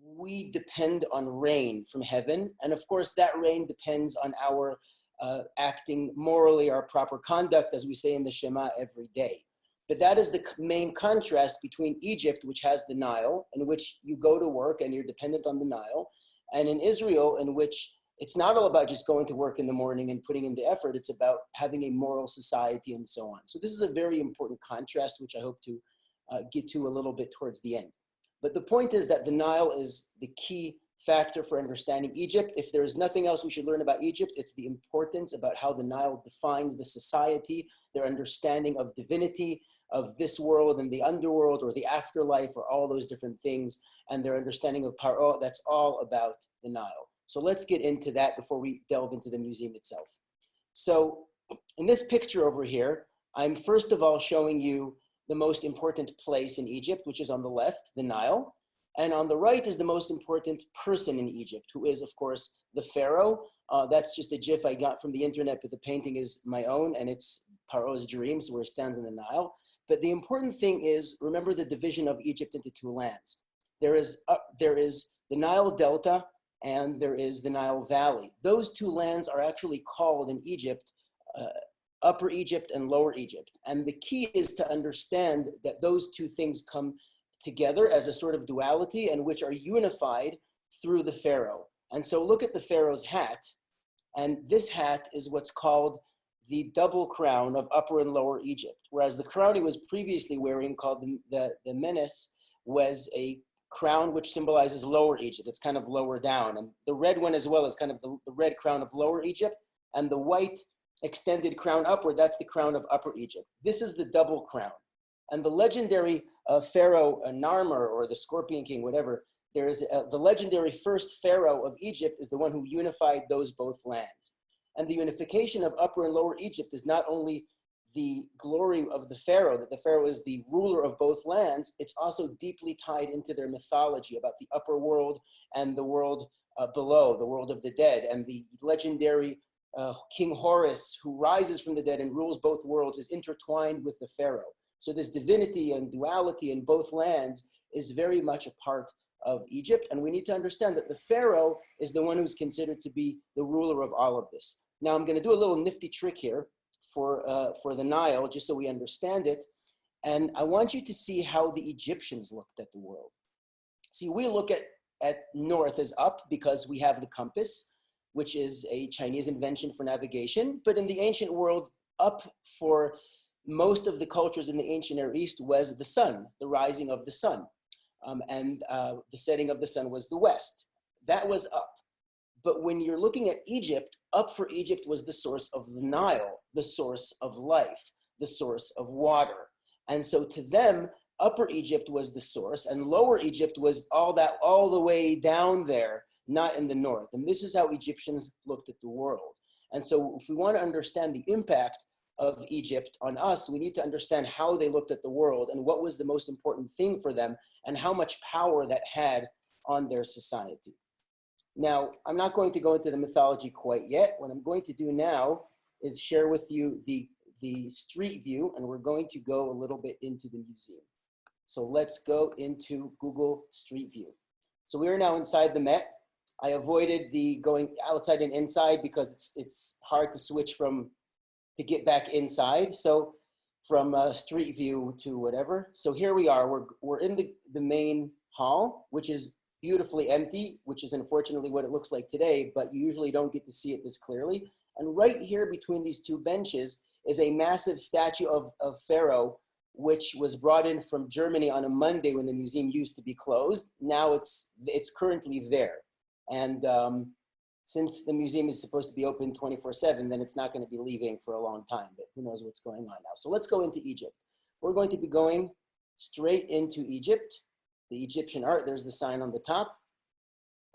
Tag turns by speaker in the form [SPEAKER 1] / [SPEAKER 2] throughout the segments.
[SPEAKER 1] we depend on rain from heaven. And of course, that rain depends on our acting morally, our proper conduct, as we say in the Shema every day. But that is the main contrast between Egypt, which has the Nile, in which you go to work and you're dependent on the Nile, and in Israel, in which it's not all about just going to work in the morning and putting in the effort. It's about having a moral society and so on. So this is a very important contrast, which I hope to get to a little bit towards the end. But the point is that the Nile is the key factor for understanding Egypt. If there is nothing else we should learn about Egypt, it's the importance about how the Nile defines the society, their understanding of divinity, of this world and the underworld or the afterlife or all those different things, and their understanding of Paro. That's all about the Nile. So let's get into that before we delve into the museum itself. So in this picture over here, I'm first of all showing you the most important place in Egypt, which is on the left, the Nile. And on the right is the most important person in Egypt, who is, of course, the Pharaoh. That's just a GIF I got from the internet, but the painting is my own, and it's Paro's dreams, where he stands in the Nile. But the important thing is, remember the division of Egypt into two lands. There is the Nile Delta, and there is the Nile Valley. Those two lands are actually called in Egypt Upper Egypt and Lower Egypt. And the key is to understand that those two things come together as a sort of duality, and which are unified through the Pharaoh. And so look at the Pharaoh's hat. And this hat is what's called the double crown of Upper and Lower Egypt. Whereas the crown he was previously wearing, called the menace, was a crown which symbolizes Lower Egypt. It's kind of lower down. And the red one as well is kind of the red crown of Lower Egypt. And the white extended crown upward, that's the crown of Upper Egypt. This is the double crown. And the legendary Pharaoh Narmer, or the Scorpion King, whatever, there is the legendary first Pharaoh of Egypt is the one who unified those both lands. And the unification of Upper and Lower Egypt is not only the glory of the Pharaoh, that the Pharaoh is the ruler of both lands, it's also deeply tied into their mythology about the upper world and the world below, the world of the dead. And the legendary King Horus, who rises from the dead and rules both worlds, is intertwined with the Pharaoh. So this divinity and duality in both lands is very much a part of Egypt. And we need to understand that the Pharaoh is the one who's considered to be the ruler of all of this. Now I'm going to do a little nifty trick here for the Nile, just so we understand it. And I want you to see how the Egyptians looked at the world. See, we look at north as up because we have the compass, which is a Chinese invention for navigation. But in the ancient world, up for most of the cultures in the ancient Near East was the sun, the rising of the sun. And the setting of the sun was the west. That was up. But when you're looking at Egypt, up for Egypt was the source of the Nile, the source of life, the source of water. And so to them, Upper Egypt was the source, and Lower Egypt was all the way down there, not in the north. And this is how Egyptians looked at the world. And so if we want to understand the impact of Egypt on us, we need to understand how they looked at the world and what was the most important thing for them and how much power that had on their society. Now, I'm not going to go into the mythology quite yet. What I'm going to do now is share with you the street view, and we're going to go a little bit into the museum. So let's go into Google Street View. So we are now inside the Met. I avoided the going outside and inside because it's hard to switch to get back inside. So from Street View to whatever. So here we are, we're in the main hall, which is beautifully empty, which is unfortunately what it looks like today, but you usually don't get to see it this clearly. And right here between these two benches is a massive statue of Pharaoh, which was brought in from Germany on a Monday when the museum used to be closed. Now it's currently there. And since the museum is supposed to be open 24/7, then it's not going to be leaving for a long time, but who knows what's going on now. So let's go into Egypt. We're going to be going straight into Egypt, the Egyptian art. There's the sign on the top.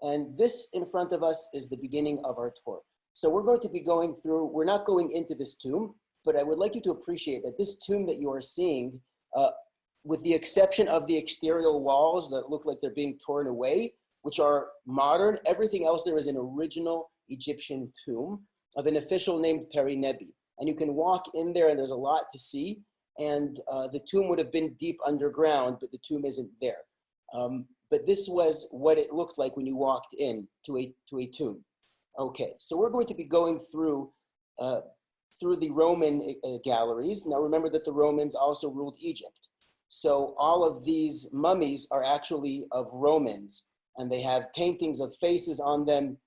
[SPEAKER 1] And this in front of us is the beginning of our tour. So we're going to be going through, we're not going into this tomb, but I would like you to appreciate that this tomb that you are seeing, with the exception of the exterior walls that look like they're being torn away, which are modern, everything else there is an original Egyptian tomb of an official named Peri-Nebi. And you can walk in there and there's a lot to see. And the tomb would have been deep underground, but the tomb isn't there. but this was what it looked like when you walked in to a tomb. Okay, so we're going to be going through the Roman galleries. Now remember that the Romans also ruled Egypt. So all of these mummies are actually of Romans, and they have paintings of faces on them,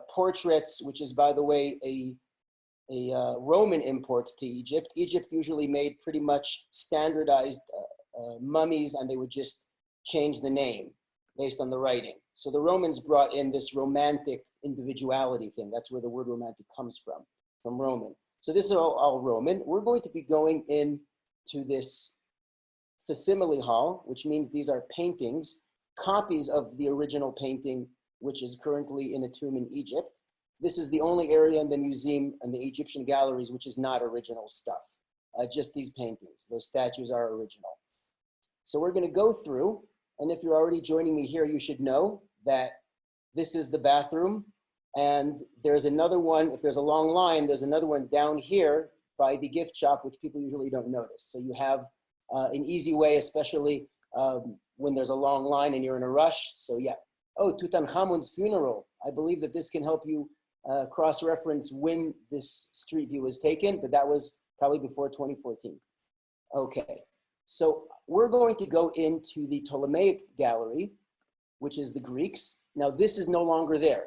[SPEAKER 1] portraits, which is, by the way, a Roman import to Egypt. Egypt usually made pretty much standardized mummies, and they would just change the name based on the writing. So the Romans brought in this romantic individuality thing. That's where the word romantic comes from Roman. So this is all Roman. We're going to be going into this facsimile hall, which means these are paintings, copies of the original painting, which is currently in a tomb in Egypt. This is the only area in the museum and the Egyptian galleries which is not original stuff, just these paintings. Those statues are original. So we're going to go through, and if you're already joining me here, you should know that this is the bathroom, and there's another one. If there's a long line, there's another one down here by the gift shop, which people usually don't notice. So you have an easy way, especially when there's a long line and you're in a rush. So yeah. Oh, Tutankhamun's funeral. I believe that this can help you cross-reference when this street view was taken, but that was probably before 2014. Okay, so we're going to go into the Ptolemaic gallery, which is the Greeks. Now this is no longer there.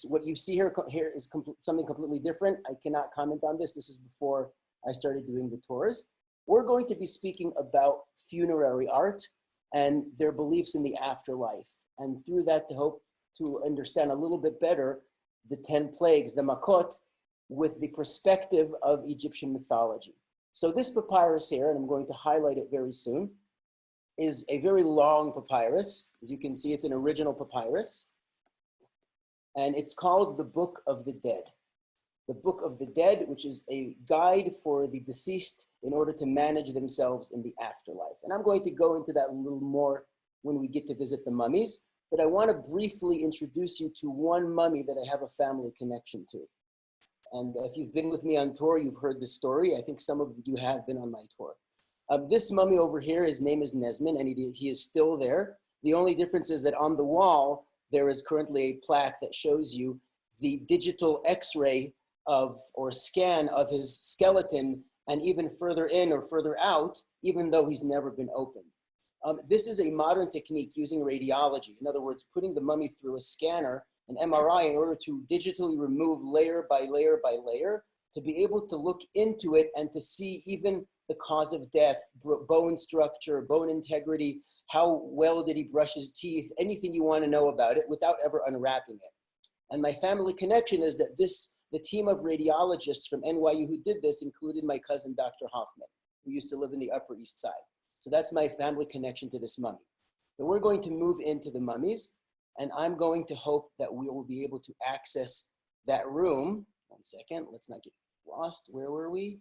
[SPEAKER 1] What you see here is something completely different. I cannot comment on this. This is before I started doing the tours. We're going to be speaking about funerary art and their beliefs in the afterlife. And through that, to hope to understand a little bit better the 10 plagues, the Makot, with the perspective of Egyptian mythology. So this papyrus here, and I'm going to highlight it very soon, is a very long papyrus. As you can see, it's an original papyrus. And it's called the Book of the Dead. The Book of the Dead, which is a guide for the deceased in order to manage themselves in the afterlife. And I'm going to go into that a little more when we get to visit the mummies, but I want to briefly introduce you to one mummy that I have a family connection to. And if you've been with me on tour, you've heard the story. I think some of you have been on my tour. This mummy over here, his name is Nesmin, and he is still there. The only difference is that on the wall, there is currently a plaque that shows you the digital X-ray or scan of his skeleton, and even further in or further out, even though he's never been opened. This is a modern technique using radiology. In other words, putting the mummy through a scanner, an MRI, in order to digitally remove layer by layer by layer, to be able to look into it and to see even the cause of death, bone structure, bone integrity, how well did he brush his teeth, anything you want to know about it without ever unwrapping it. And my family connection is that the team of radiologists from NYU who did this included my cousin, Dr. Hoffman, who used to live in the Upper East Side. So that's my family connection to this mummy. But we're going to move into the mummies, and I'm going to hope that we will be able to access that room. 1 second, let's not get lost. Where were we?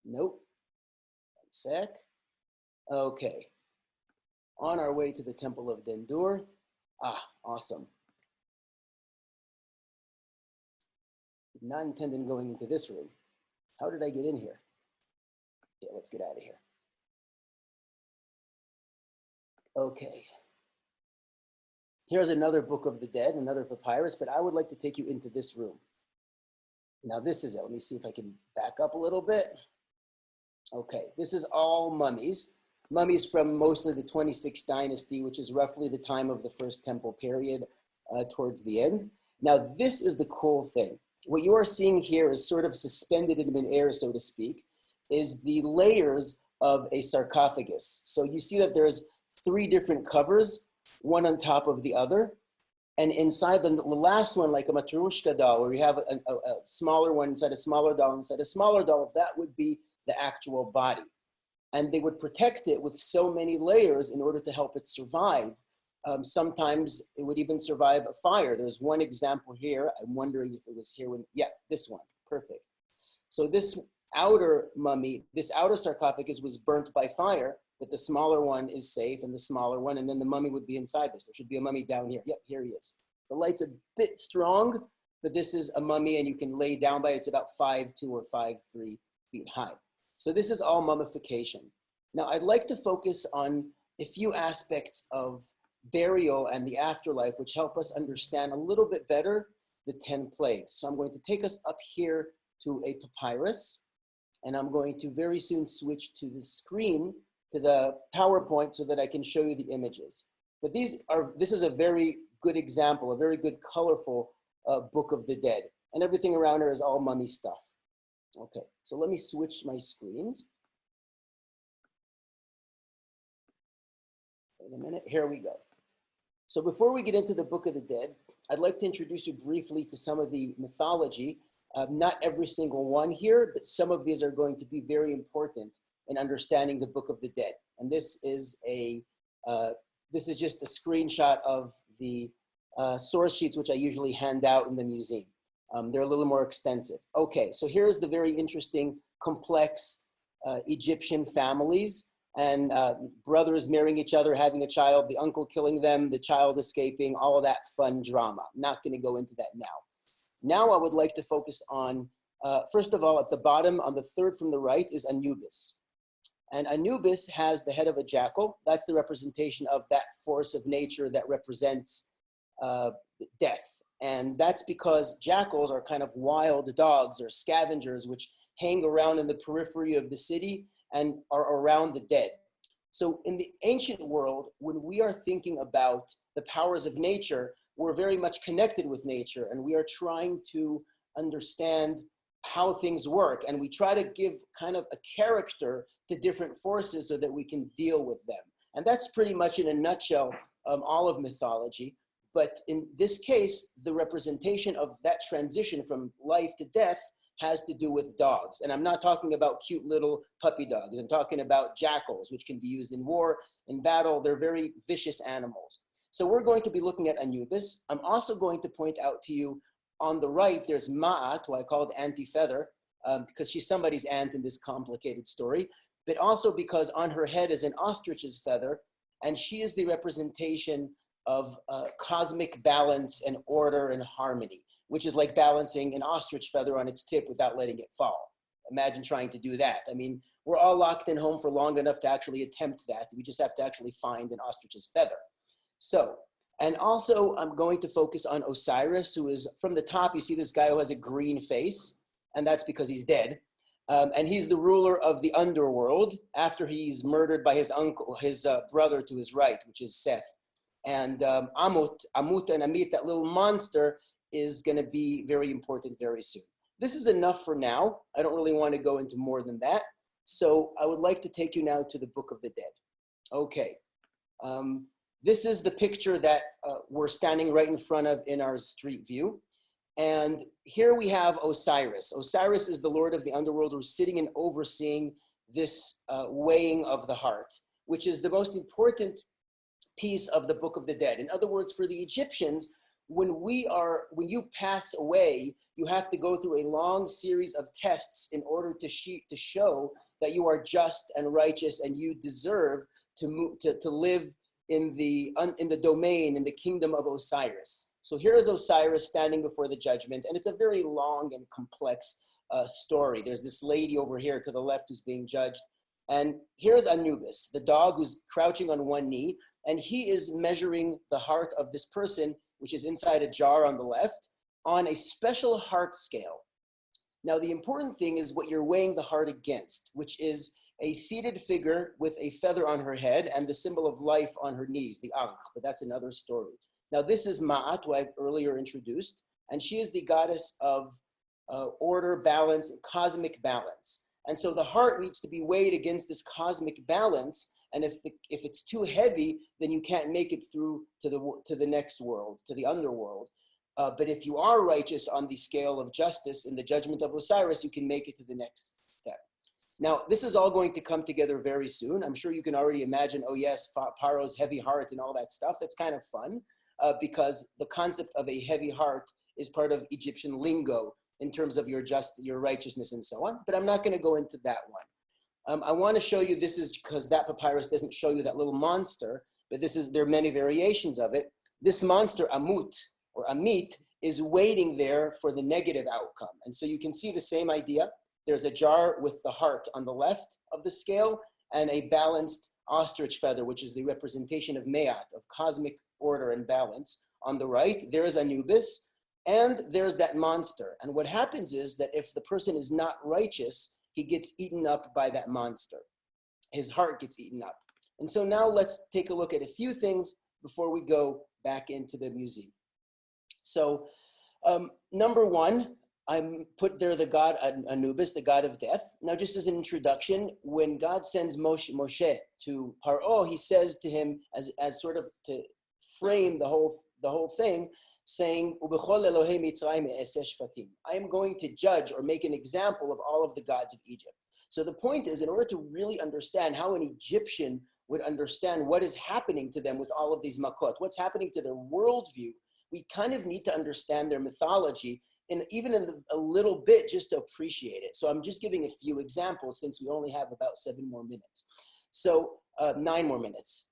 [SPEAKER 1] Nope. 1 sec. Okay. On our way to the Temple of Dendur. Ah, awesome. Did not intend on going into this room. How did I get in here? Yeah, let's get out of here. Okay. Here's another Book of the Dead, another papyrus, but I would like to take you into this room. Now this is it. Let me see if I can back up a little bit. Okay, this is all mummies. Mummies from mostly the 26th dynasty, which is roughly the time of the First Temple period towards the end. Now this is the cool thing. What you are seeing here is sort of suspended in midair, so to speak, is the layers of a sarcophagus. So you see that there's 3 different covers, one on top of the other. And inside the last one, like a Matryoshka doll, where you have a smaller one inside a smaller doll, that would be the actual body. And they would protect it with so many layers in order to help it survive. Sometimes it would even survive a fire. There's one example here. I'm wondering if it was here when, yeah, this one, perfect. So this outer mummy, this outer sarcophagus was burnt by fire, but the smaller one is safe, and the smaller one, and then the mummy would be inside this. There should be a mummy down here. Yep, here he is. The light's a bit strong, but this is a mummy, and you can lay down by it. It's about 5'2" or 5'3" feet high. So this is all mummification. Now I'd like to focus on a few aspects of burial and the afterlife, which help us understand a little bit better the 10 plagues. So I'm going to take us up here to a papyrus, and I'm going to very soon switch to the screen, to the PowerPoint, so that I can show you the images. But this is a very good example, a very good colorful Book of the Dead. And everything around her is all mummy stuff. Okay, so let me switch my screens. Wait a minute, here we go. So before we get into the Book of the Dead, I'd like to introduce you briefly to some of the mythology. Not every single one here, but some of these are going to be very important in understanding the Book of the Dead. And this is just a screenshot of the source sheets, which I usually hand out in the museum. They're a little more extensive. Okay, so here's the very interesting, complex Egyptian families and brothers marrying each other, having a child, the uncle killing them, the child escaping, all of that fun drama. I'm not going to go into that now. Now I would like to focus on, first of all, at the bottom, on the third from the right, is Anubis. And Anubis has the head of a jackal. That's the representation of that force of nature that represents death. And that's because jackals are kind of wild dogs or scavengers which hang around in the periphery of the city and are around the dead. So in the ancient world, when we are thinking about the powers of nature, we're very much connected with nature, and we are trying to understand how things work. And we try to give kind of a character to different forces so that we can deal with them. And that's pretty much in a nutshell all of mythology. But in this case, the representation of that transition from life to death has to do with dogs. And I'm not talking about cute little puppy dogs. I'm talking about jackals, which can be used in war, in battle. They're very vicious animals. So we're going to be looking at Anubis. I'm also going to point out to you on the right, there's Ma'at, who I called Auntie Feather, because she's somebody's aunt in this complicated story, but also because on her head is an ostrich's feather, and she is the representation of cosmic balance and order and harmony, which is like balancing an ostrich feather on its tip without letting it fall. Imagine trying to do that. I mean, we're all locked in home for long enough to actually attempt that. We just have to actually find an ostrich's feather. So, and also I'm going to focus on Osiris, who is, from the top, you see this guy who has a green face, and that's because he's dead. And he's the ruler of the underworld after he's murdered by his uncle, his brother to his right, which is Seth. And Amut and Amit, that little monster, is going to be very important very soon. This is enough for now. I don't really want to go into more than that. So I would like to take you now to the Book of the Dead. Okay. This is the picture that we're standing right in front of in our street view. And here we have Osiris. Osiris is the lord of the underworld who's sitting and overseeing this weighing of the heart, which is the most important piece of the Book of the Dead. In other words, for the Egyptians, when you pass away, you have to go through a long series of tests in order to show that you are just and righteous and you deserve to live in the domain, in the kingdom of Osiris. So here is Osiris standing before the judgment, and it's a very long and complex story. There's this lady over here to the left who's being judged, and here's Anubis, the dog who's crouching on one knee, and he is measuring the heart of this person, which is inside a jar on the left, on a special heart scale. Now, the important thing is what you're weighing the heart against, which is a seated figure with a feather on her head and the symbol of life on her knees, the Ankh, but that's another story. Now, this is Ma'at, who I earlier introduced, and she is the goddess of order, balance, and cosmic balance. And so the heart needs to be weighed against this cosmic balance, and if it's too heavy, then you can't make it through to the next world, to the underworld. But if you are righteous on the scale of justice in the judgment of Osiris, you can make it to the next step. Now, this is all going to come together very soon. I'm sure you can already imagine, oh yes, Paro's heavy heart and all that stuff. That's kind of fun because the concept of a heavy heart is part of Egyptian lingo in terms of your righteousness and so on. But I'm not going to go into that one. I want to show you, this is because that papyrus doesn't show you that little monster, but there are many variations of it. This monster, Amut, or Amit, is waiting there for the negative outcome. And so you can see the same idea. There's a jar with the heart on the left of the scale and a balanced ostrich feather, which is the representation of Me'at, of cosmic order and balance. On the right, there is Anubis, and there's that monster. And what happens is that if the person is not righteous, he gets eaten up by that monster. His heart gets eaten up. And so now let's take a look at a few things before we go back into the museum. So number one, I put there the god Anubis, the god of death. Now, just as an introduction, when God sends Moshe to Paro, he says to him, as sort of to frame the whole thing, saying, I am going to judge or make an example of all of the gods of Egypt. So the point is, in order to really understand how an Egyptian would understand what is happening to them with all of these makot, what's happening to their worldview, we kind of need to understand their mythology, and even in a little bit, just to appreciate it. So I'm just giving a few examples since we only have about 7 more minutes. So 9 more minutes.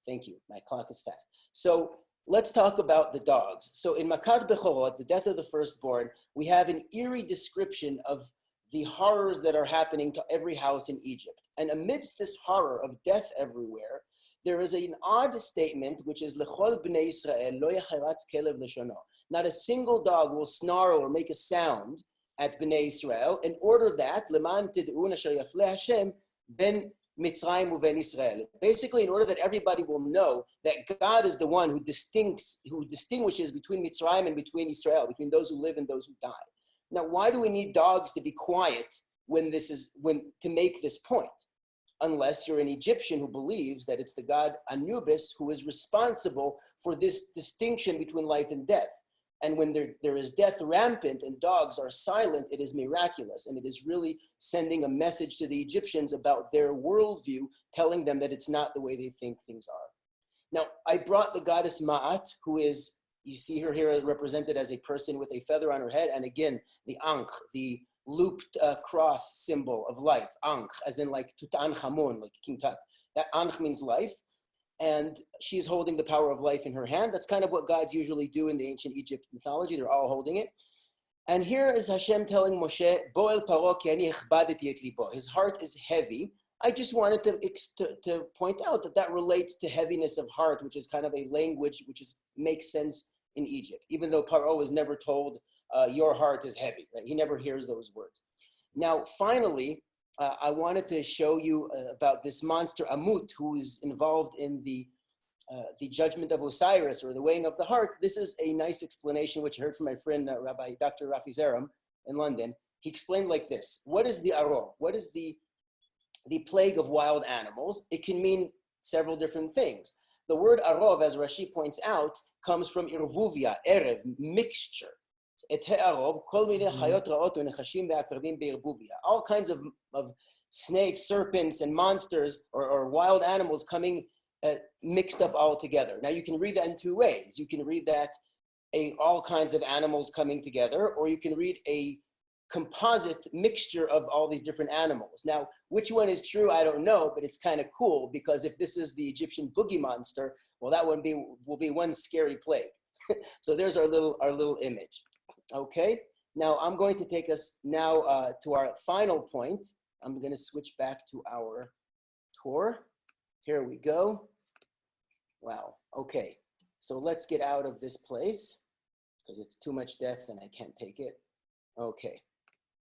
[SPEAKER 1] Thank you. My clock is fast. So let's talk about the dogs. So in Makat Bechorot, the death of the firstborn, we have an eerie description of the horrors that are happening to every house in Egypt. And amidst this horror of death everywhere, there is an odd statement, which is Lechol b'nei Yisrael lo yacharatz kelev leshono. Not a single dog will snarl or make a sound at b'nei Yisrael, in order that leman tid'un asher yafleh Hashem ben Mitzrayim uven Yisrael. Basically, in order that everybody will know that God is the one who distinguishes between Mitzrayim and between Israel, between those who live and those who die. Now, why do we need dogs to be quiet to make this point? Unless you're an Egyptian who believes that it's the god Anubis who is responsible for this distinction between life and death. And when there is death rampant and dogs are silent, it is miraculous. And it is really sending a message to the Egyptians about their worldview, telling them that it's not the way they think things are. Now, I brought the goddess Ma'at, who is, you see her here represented as a person with a feather on her head. And again, the Ankh, the looped cross symbol of life, Ankh, as in like Tutankhamun, like King Tut. That Ankh means life. And she's holding the power of life in her hand. That's kind of what gods usually do in the ancient Egypt mythology. They're all holding it. And here is Hashem telling Moshe, Bo el paro ki ani echbadeti et libo. His heart is heavy. I just wanted to point out that relates to heaviness of heart, which is kind of a language which makes sense in Egypt, even though Paro was never told, your heart is heavy. Right? He never hears those words. Now, finally, I wanted to show you about this monster Amut, who is involved in the judgment of Osiris, or the weighing of the heart. This is a nice explanation, which I heard from my friend, Rabbi Dr. Rafi Zeram in London. He explained like this. What is the Aro? What is the plague of wild animals? It can mean several different things. The word Arov, as Rashi points out, comes from Irvuvia, Erev, mixture. All kinds of snakes, serpents, and monsters or wild animals coming mixed up all together. Now you can read that in 2 ways. You can read that all kinds of animals coming together, or you can read a composite mixture of all these different animals. Now, which one is true, I don't know, but it's kind of cool, because if this is the Egyptian boogie monster, well, that one will be one scary plague. So there's our little image. Okay, now I'm going to take us now to our final point. I'm going to switch back to our tour. Here we go. Wow, okay. So let's get out of this place because it's too much death and I can't take it. Okay,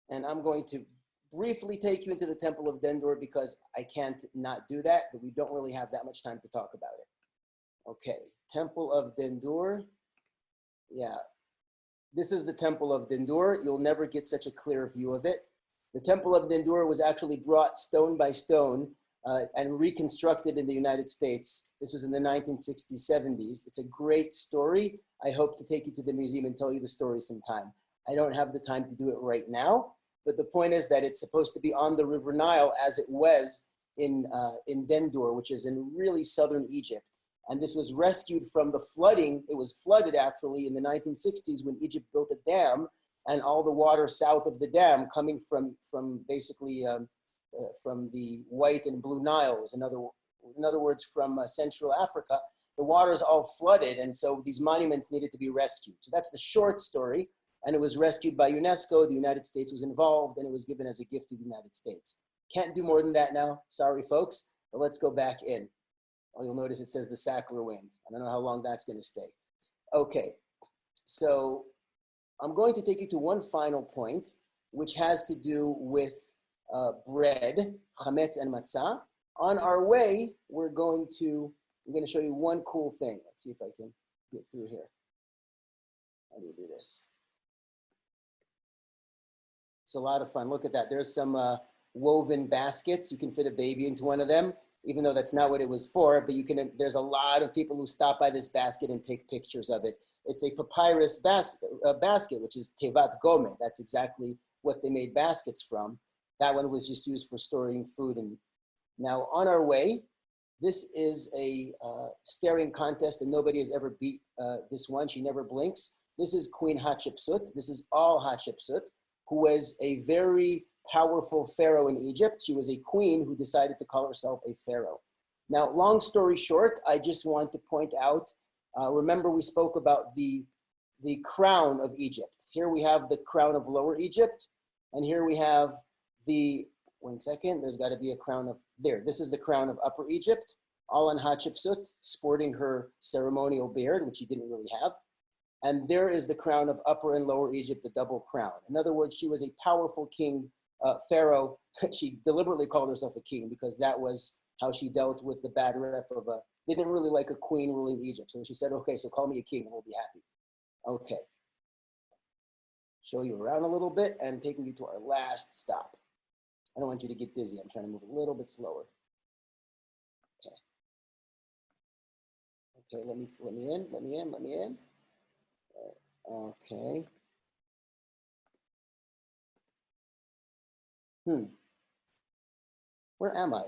[SPEAKER 1] and I'm going to briefly take you into the Temple of Dendur because I can't not do that, but we don't really have that much time to talk about it. Okay, Temple of Dendur. Yeah. This is the Temple of Dendur. You'll never get such a clear view of it. The Temple of Dendur was actually brought stone by stone and reconstructed in the United States. This was in the 1960s, 70s. It's a great story. I hope to take you to the museum and tell you the story sometime. I don't have the time to do it right now, but the point is that it's supposed to be on the River Nile as it was in Dendur, which is in really southern Egypt. And this was rescued from the flooding. It was flooded actually in the 1960s when Egypt built a dam, and all the water south of the dam coming from basically from the White and Blue Niles, in other words, from Central Africa, the waters all flooded, and so these monuments needed to be rescued. So that's the short story, and it was rescued by UNESCO. The United States was involved, and it was given as a gift to the United States. Can't do more than that now. Sorry, folks. But let's go back in. Oh, you'll notice it says the Sackler wind. I don't know how long that's going to stay. Okay, so I'm going to take you to one final point, which has to do with bread, chametz and matzah. On our way, I'm going to show you one cool thing. Let's see if I can get through here. How do you do this? It's a lot of fun. Look at that. There's some woven baskets. You can fit a baby into one of them, even though that's not what it was for. But there's a lot of people who stop by this basket and take pictures of it. It's a papyrus basket, which is tevat gome. That's exactly what they made baskets from. That one was just used for storing food. And now on our way, this is a staring contest, and nobody has ever beat this one. She never blinks. This is Queen Hatshepsut. This is all Hatshepsut, who was a very powerful pharaoh in Egypt. She was a queen who decided to call herself a pharaoh. Now, long story short, I just want to point out, remember we spoke about the crown of Egypt. Here we have the crown of Lower Egypt, and here we have one second, there's got to be a crown of, there. This is the crown of Upper Egypt, all on Hatshepsut, sporting her ceremonial beard, which she didn't really have. And there is the crown of Upper and Lower Egypt, the double crown. In other words, she was a powerful king, pharaoh. She deliberately called herself a king because that was how she dealt with the bad rep of they didn't really like a queen ruling Egypt. So she said, okay, so call me a king and we'll be happy. Okay. Show you around a little bit and taking you to our last stop. I don't want you to get dizzy. I'm trying to move a little bit slower. Okay. Okay, let me in. Okay. Where am I?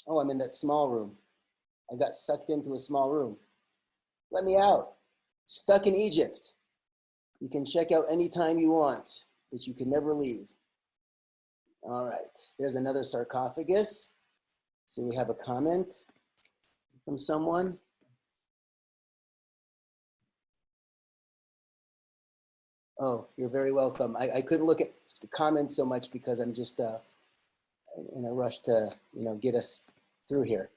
[SPEAKER 1] Oh, I'm in that small room. I got sucked into a small room. Let me out. Stuck in Egypt. You can check out anytime you want, but you can never leave. All right, there's another sarcophagus. So we have a comment from someone. Oh, you're very welcome. I couldn't look at the comments so much because I'm just in a rush to get us through here.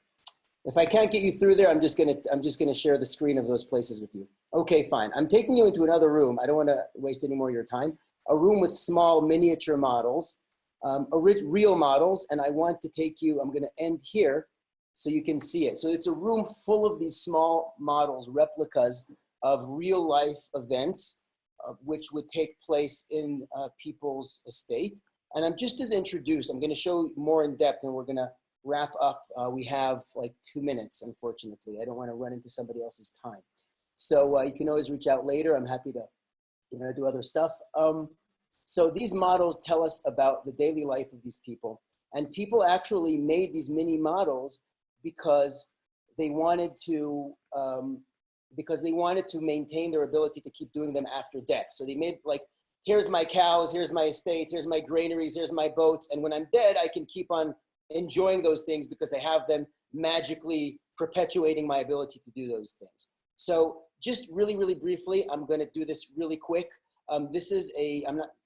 [SPEAKER 1] If I can't get you through there, I'm just gonna share the screen of those places with you. Okay, fine. I'm taking you into another room. I don't want to waste any more of your time. A room with small miniature models, real models, and I want to take you. I'm going to end here so you can see it. So it's a room full of these small models, replicas of real life events, which would take place in people's estate. And I'm just as introduced. I'm going to show more in depth, and we're going to wrap up. We have like 2 minutes, unfortunately. I don't want to run into somebody else's time. So you can always reach out later. I'm happy to do other stuff. So these models tell us about the daily life of these people. And people actually made these mini models because they wanted to maintain their ability to keep doing them after death. So they made like, here's my cows, here's my estate, here's my granaries, here's my boats. And when I'm dead, I can keep on enjoying those things because I have them magically perpetuating my ability to do those things. So just really, really briefly, I'm going to do this really quick. This is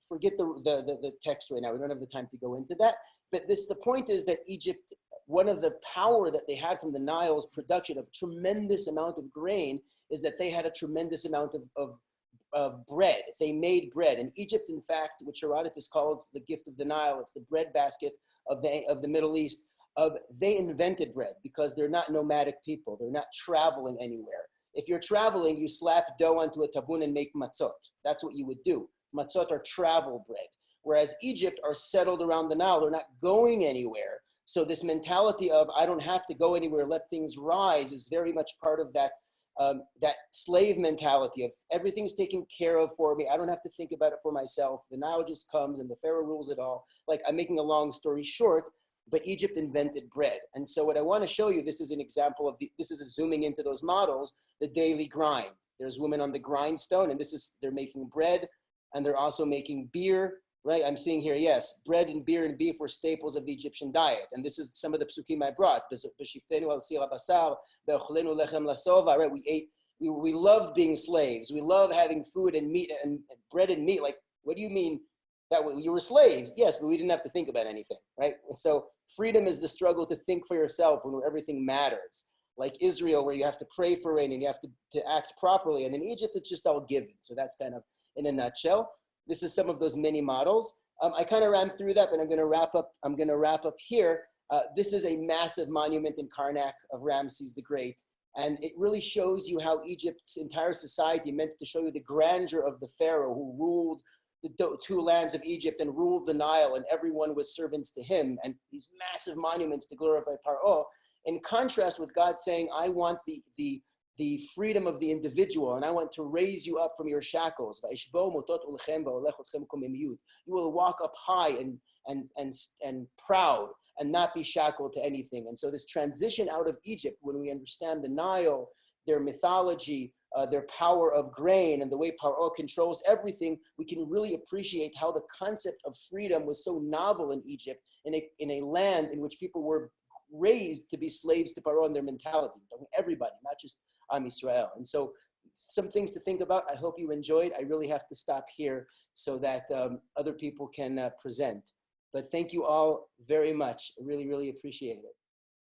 [SPEAKER 1] forget the text right now. We don't have the time to go into that. But the point is that Egypt, one of the power that they had from the Nile's production of tremendous amount of grain is that they had a tremendous amount of bread. They made bread. And Egypt, in fact, which Herodotus calls the gift of the Nile, it's the bread basket of the Middle East. They invented bread because they're not nomadic people. They're not traveling anywhere. If you're traveling, you slap dough onto a tabun and make matzot. That's what you would do. Matzot are travel bread. Whereas Egypt are settled around the Nile. They're not going anywhere. So this mentality of I don't have to go anywhere, let things rise is very much part of that, that slave mentality of everything's taken care of for me. I don't have to think about it for myself. The Nile just comes and the Pharaoh rules it all. Like, I'm making a long story short, but Egypt invented bread. And so what I want to show you, this is an example of this is a zooming into those models, the daily grind. There's women on the grindstone, and they're making bread, and they're also making beer, right? I'm seeing here, yes, bread and beer and beef were staples of the Egyptian diet. And this is some of the psukim I brought. Right? We loved being slaves. We love having food and meat and bread and meat. Like, what do you mean That you were slaves, yes, but we didn't have to think about anything, right? So freedom is the struggle to think for yourself when everything matters. Like Israel, where you have to pray for rain and you have to act properly. And in Egypt, it's just all given. So that's kind of in a nutshell. This is some of those mini models. I kind of ran through that, but I'm going to wrap up here. This is a massive monument in Karnak of Ramses the Great. And it really shows you how Egypt's entire society meant to show you the grandeur of the Pharaoh who ruled the two lands of Egypt and ruled the Nile, and everyone was servants to him, and these massive monuments to glorify Paro, in contrast with God saying, I want the freedom of the individual, and I want to raise you up from your shackles. You will walk up high and proud and not be shackled to anything. And so this transition out of Egypt, when we understand the Nile, their mythology, their power of grain, and the way Paro controls everything, we can really appreciate how the concept of freedom was so novel in Egypt, in a land in which people were raised to be slaves to Paro and their mentality. Everybody, not just Am Yisrael. And so some things to think about. I hope you enjoyed. I really have to stop here so that other people can present. But thank you all very much. I really, really appreciate it.